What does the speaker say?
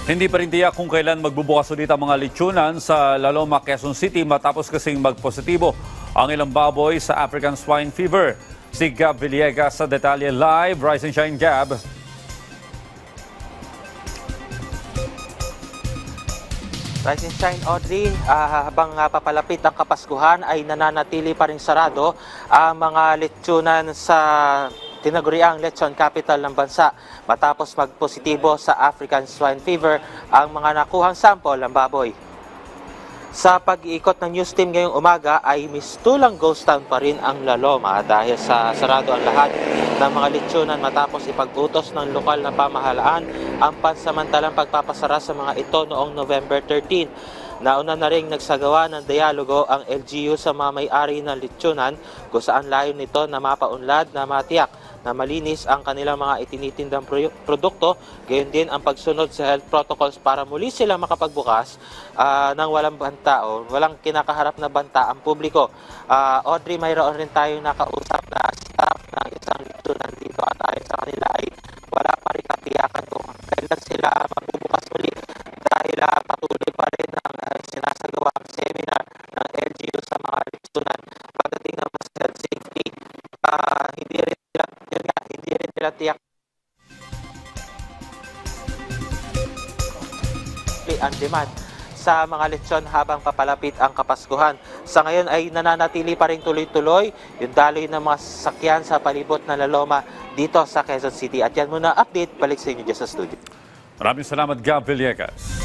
Hindi pa rin tiyak kung kailan magbubukas ulit ang mga lechonan sa La Loma, Quezon City matapos kasing magpositibo ang ilang baboy sa African Swine Fever. Si Gab Villegas sa detalye live. Rise and shine, Gab. Rise and shine, Audrey. Habang papalapit ang Kapaskuhan ay nananatili pa rin sarado ang mga lechonan sa tinaguriang lechon capital ng bansa matapos magpositibo sa African Swine Fever ang mga nakuhang sample ng baboy. Sa pag-iikot ng news team ngayong umaga ay mistulang ghost town pa rin ang La Loma dahil sa sarado ang lahat ng mga lechonan matapos ipag-utos ng lokal na pamahalaan ang pansamantalang pagpapasara sa mga ito noong November 13. Nauna na rin nagsagawa ng dialogo ang LGU sa mga may-ari ng lechonan kung saan layo nito na mapaunlad na matiyak na malinis ang kanilang mga itinitindang produkto, gayon din ang pagsunod sa health protocols para muli sila makapagbukas ng walang banta o walang kinakaharap na banta ang publiko. Audrey, mayroon rin tayong nakausap na staff ng isang lechonan dito at ayon sa kanila ay wala pa rin katiyakan kung kailan sila magbubukas muli dahil patuloy pa rin ang sinasagawa ang seminar ng LGU sa mga lechonan pagdating ng health safety. Hindi rin nila tiyak ang demand sa mga lechon habang papalapit ang Kapaskuhan. Sa ngayon ay nananatili pa rin tuloy-tuloy yung daloy ng mga sasakyan sa palibot ng La Loma dito sa Quezon City. At yan muna update, balik sa inyo dyan sa studio. Maraming salamat, Gab Villegas.